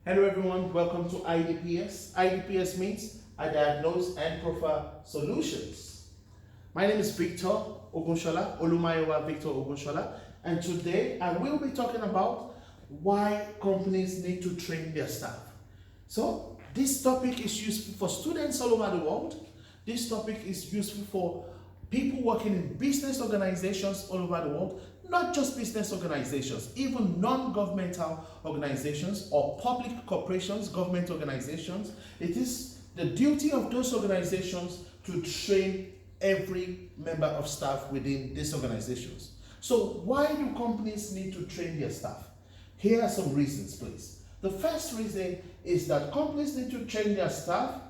Hello everyone, welcome to iDPS. iDPS means I diagnose and proffer solutions. My name is Victor Ogunshola, Olumayowa Victor Ogunshola, and today I will be talking about why companies need to train their staff. So this topic is useful for students all over the world. This topic is useful for people working in business organizations all over the world, not just business organizations, even non-governmental organizations or public corporations, government organizations. It is the duty of those organizations to train every member of staff within these organizations. So why do companies need to train their staff? Here are some reasons, please. The first reason is that companies need to train their staff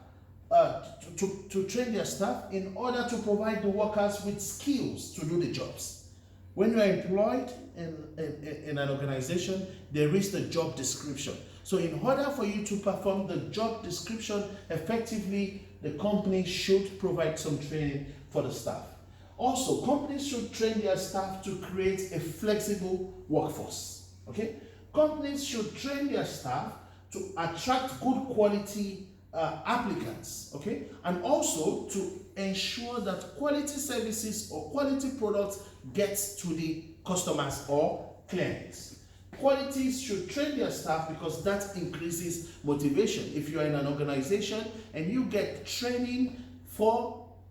to train their staff in order to provide the workers with skills to do the jobs. When you are employed in an organization, there is the job description. So in order for you to perform the job description effectively, the company should provide some training for the staff. Also, companies should train their staff to create a flexible workforce. Okay? Companies should train their staff to attract good quality applicants, okay, and also to ensure that quality services or quality products gets to the customers or clients. Qualities should train their staff because that increases motivation. If you are in an organization and you get training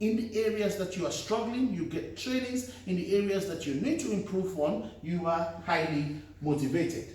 in the areas that you are struggling, you get trainings in the areas that you need to improve on, you are highly motivated.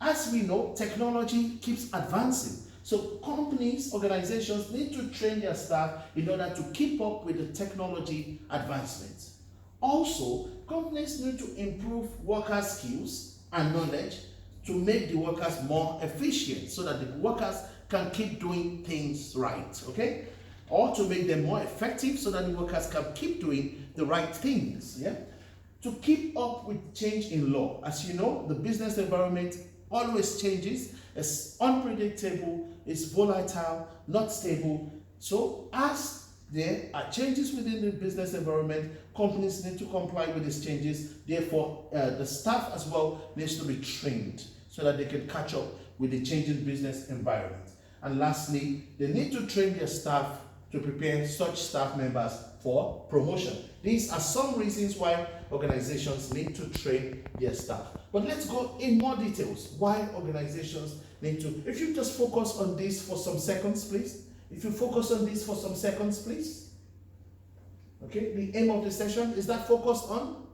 As we know, technology keeps advancing. So companies, organizations need to train their staff in order to keep up with the technology advancements. Also, companies need to improve worker skills and knowledge to make the workers more efficient so that the workers can keep doing things right, okay? Or to make them more effective so that the workers can keep doing the right things, yeah? To keep up with change in law. As you know, the business environment always changes. It's unpredictable, it's volatile, not stable. So as there are changes within the business environment, companies need to comply with these changes. Therefore, the staff as well needs to be trained so that they can catch up with the changing business environment. And lastly, they need to train their staff to prepare such staff members for promotion. These are some reasons why organizations need to train their staff. But let's go in more details why organizations need to. If you just focus on this for some seconds, please. If you focus on this for some seconds, please. Okay, the aim of the session, is that focused on?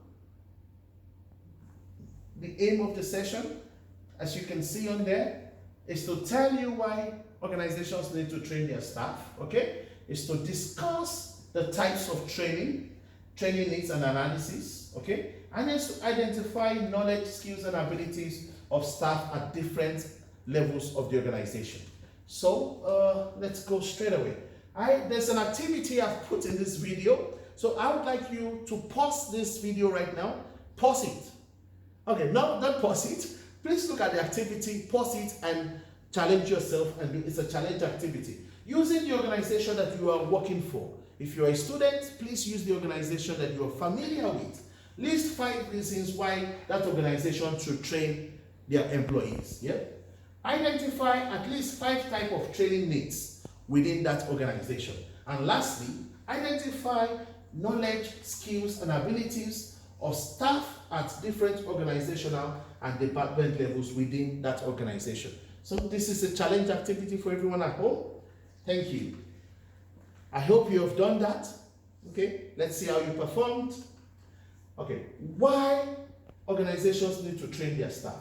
The aim of the session, as you can see on there, is to tell you why organizations need to train their staff, okay? Is to discuss the types of training needs and analysis, okay? And is to identify knowledge, skills, and abilities of staff at different levels of the organization. So let's go straight away. There's an activity I've put in this video. So I would like you to pause this video right now. Pause it. Okay, no, don't pause it. Please look at the activity, pause it, and challenge yourself. And it's a challenge activity. Using the organization that you are working for. If you're a student, please use the organization that you're familiar with. List 5 reasons why that organization should train their employees. Yeah? Identify at least 5 types of training needs within that organization. And lastly, identify knowledge, skills, and abilities of staff at different organizational and department levels within that organization. So this is a challenge activity for everyone at home. Thank you. I hope you have done that. Okay, let's see how you performed. Okay, why organizations need to train their staff?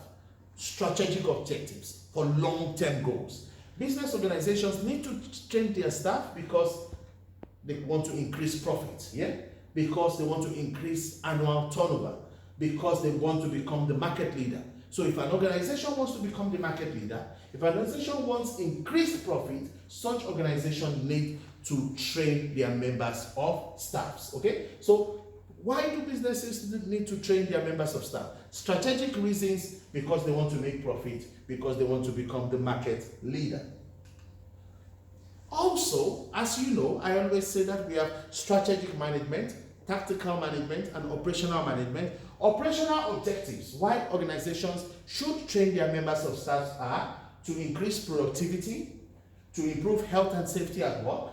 Strategic objectives for long-term goals. Business organizations need to train their staff because they want to increase profits, yeah? Because they want to increase annual turnover, because they want to become the market leader. So if an organization wants to become the market leader, if an organization wants increased profit, such organization need to train their members of staffs, okay? So why do businesses need to train their members of staff? Strategic reasons, because they want to make profit, because they want to become the market leader. Also, as you know, I always say that we have strategic management, tactical management, and operational management. Operational objectives, why organizations should train their members of staff are to increase productivity, to improve health and safety at work,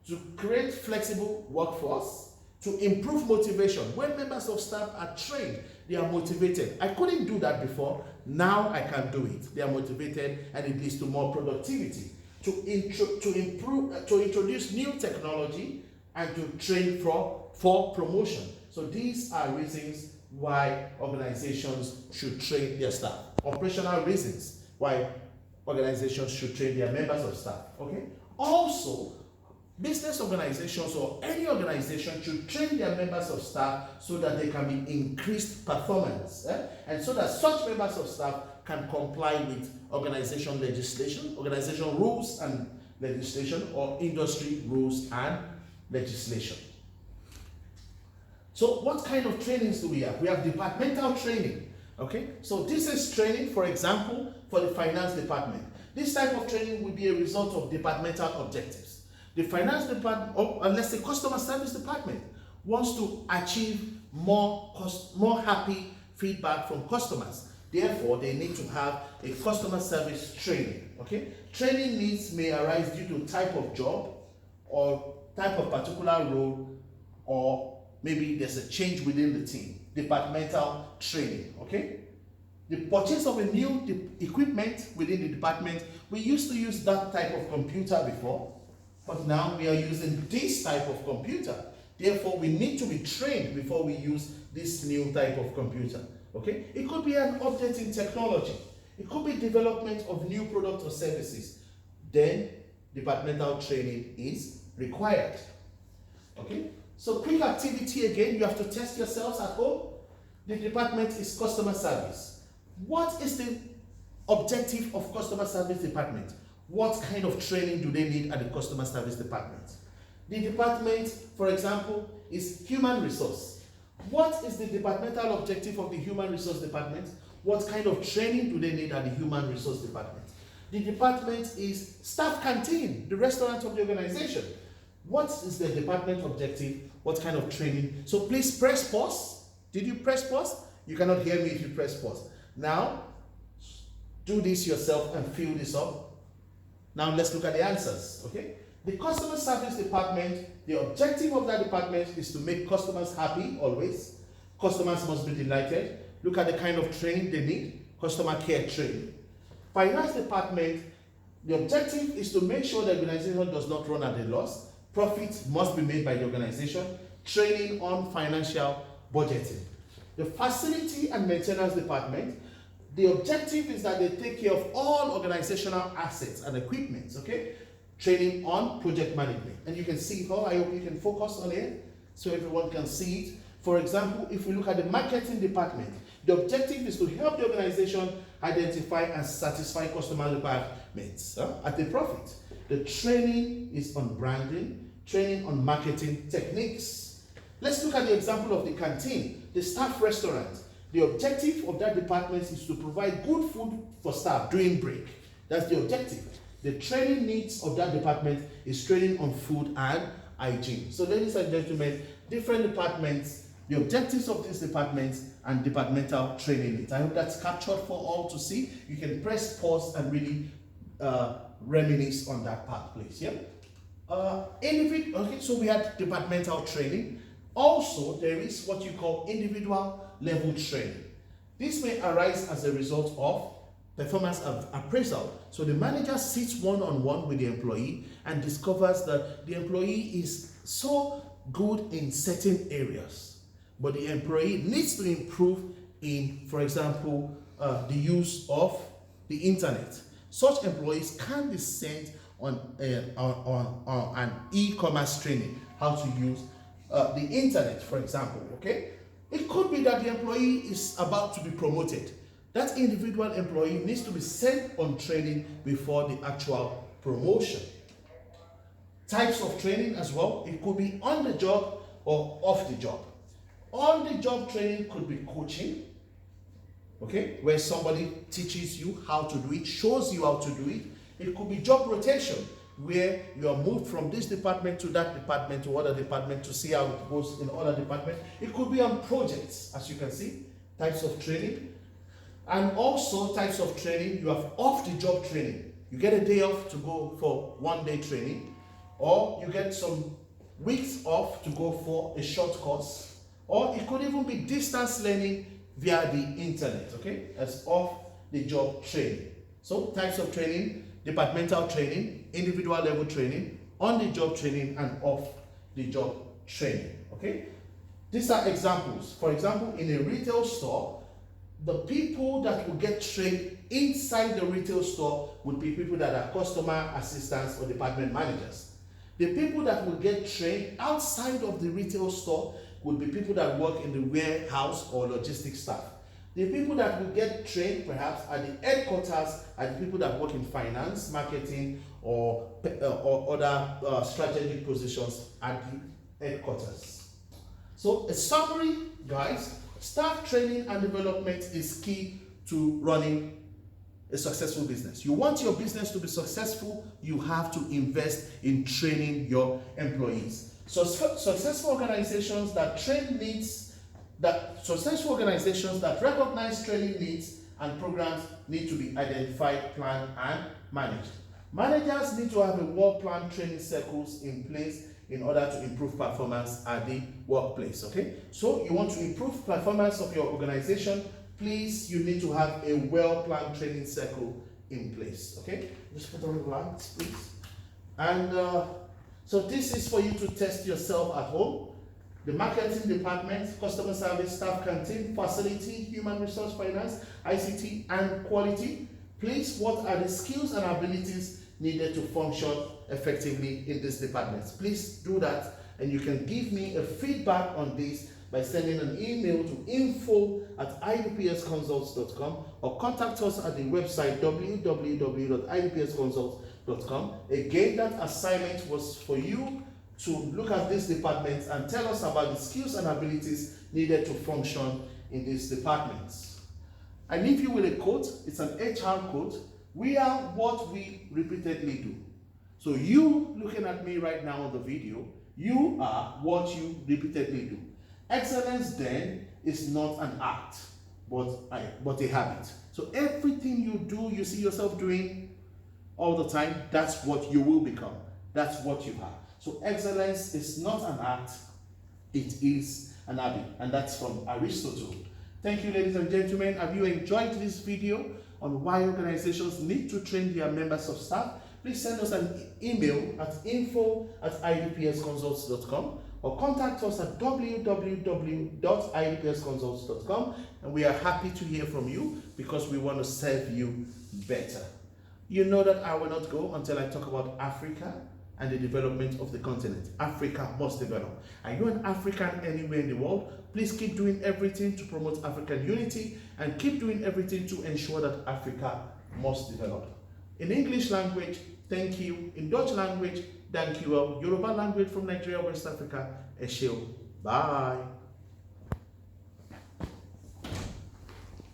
to create flexible workforce, to improve motivation. When members of staff are trained, they are motivated. I couldn't do that before. Now I can do it. They are motivated, and it leads to more productivity. To introduce new technology and to train for promotion. So these are reasons why organizations should train their staff. Operational reasons why organizations should train their members of staff. Okay. Also, business organizations or any organization should train their members of staff so that they can be increased performance, and so that such members of staff can comply with organization legislation, organization rules and legislation, or industry rules and legislation. So what kind of trainings do we have? We have departmental training. Okay, so this is training, for example, for the finance department. This type of training will be a result of departmental objectives. The finance department, or unless the customer service department wants to achieve more happy feedback from customers. Therefore, they need to have a customer service training. Okay, training needs may arise due to type of job or type of particular role, or maybe there's a change within the team. Departmental training. Okay, the purchase of a new equipment within the department. We used to use that type of computer before, but now we are using this type of computer. Therefore, we need to be trained before we use this new type of computer. Okay, it could be an update in technology. It could be development of new products or services. Then departmental training is required. Okay, so quick activity again. You have to test yourselves at home. The department is customer service. What is the objective of customer service department? What kind of training do they need at the customer service department? The department, for example, is human resource. What is the departmental objective of the human resource department? What kind of training do they need at the human resource department? The department is staff canteen, the restaurant of the organization. What is the department objective? What kind of training? So please press pause. Did you press pause? You cannot hear me if you press pause. Now, do this yourself and fill this up. Now let's look at the answers, okay? The customer service department, the objective of that department is to make customers happy always. Customers must be delighted. Look at the kind of training they need, customer care training. Finance department, the objective is to make sure the organization does not run at a loss. Profit must be made by the organization. Training on financial budgeting. The facility and maintenance department, the objective is that they take care of all organizational assets and equipment, okay? Training on project management. And you can see how I hope you can focus on it so everyone can see it. For example, if we look at the marketing department, the objective is to help the organization identify and satisfy customer requirements at a profit. The training is on branding, training on marketing techniques. Let's look at the example of the canteen, the staff restaurant. The objective of that department is to provide good food for staff during break. That's the objective. The training needs of that department is training on food and hygiene. So ladies and gentlemen, different departments, the objectives of these departments and departmental training needs. I hope that's captured for all to see. You can press pause and really reminisce on that part, please. Yeah. Okay, so we had departmental training. Also, there is what you call individual level training. This may arise as a result of performance appraisal. So the manager sits one-on-one with the employee and discovers that the employee is so good in certain areas, but the employee needs to improve in, for example, the use of the internet. Such employees can be sent on an e-commerce training, how to use the internet, for example, okay? It could be that the employee is about to be promoted. That individual employee needs to be sent on training before the actual promotion. Types of training as well. It could be on the job or off the job. On the job training could be coaching, okay, where somebody teaches you how to do it, shows you how to do it. It could be job rotation, where you are moved from this department to that department to other department to see how it goes in other departments. It could be on projects, as you can see, types of training. And also types of training, you have off-the-job training. You get a day off to go for one-day training, or you get some weeks off to go for a short course, or it could even be distance learning via the internet, okay? As off-the-job training. So types of training, departmental training, individual level training, on-the-job training, and off-the-job training, okay? These are examples. For example, in a retail store, the people that will get trained inside the retail store would be people that are customer assistants or department managers. The people that will get trained outside of the retail store would be people that work in the warehouse or logistics staff. The people that will get trained perhaps at the headquarters are the people that work in finance, marketing, or other strategic positions at the headquarters. So a summary, guys, staff training and development is key to running a successful business. You want your business to be successful, you have to invest in training your employees. So successful organizations that recognize training needs and programs need to be identified, planned, and managed. Managers need to have a well-planned training circles in place in order to improve performance at the workplace, okay? So you want to improve performance of your organization, please, you need to have a well-planned training circle in place, okay? Just put on the lights, please. And so this is for you to test yourself at home. The marketing department, customer service, staff canteen, facility, human resource finance, ICT, and quality. Please, what are the skills and abilities needed to function effectively in these departments? Please do that, and you can give me a feedback on this by sending an email to info@idpsconsults.com or contact us at the website www.idpsconsults.com. Again, that assignment was for you to look at these departments and tell us about the skills and abilities needed to function in these departments. I leave you with a quote. It's an HR quote. We are what we repeatedly do. So you looking at me right now on the video, you are what you repeatedly do. Excellence then is not an act, but a habit. So everything you do, you see yourself doing all the time, that's what you will become. That's what you have. So excellence is not an act, it is an habit. And that's from Aristotle. Thank you, ladies and gentlemen. Have you enjoyed this video on why organizations need to train their members of staff? Please send us an email at info@idpsconsults.com or contact us at www.idpsconsults.com, and we are happy to hear from you because we want to serve you better. You know that I will not go until I talk about Africa and the development of the continent. Africa must develop. Are you an African anywhere in the world? Please keep doing everything to promote African unity and keep doing everything to ensure that Africa must develop. In English language, thank you. In Dutch language, thank you. Yoruba language from Nigeria, West Africa, Eshio. Bye.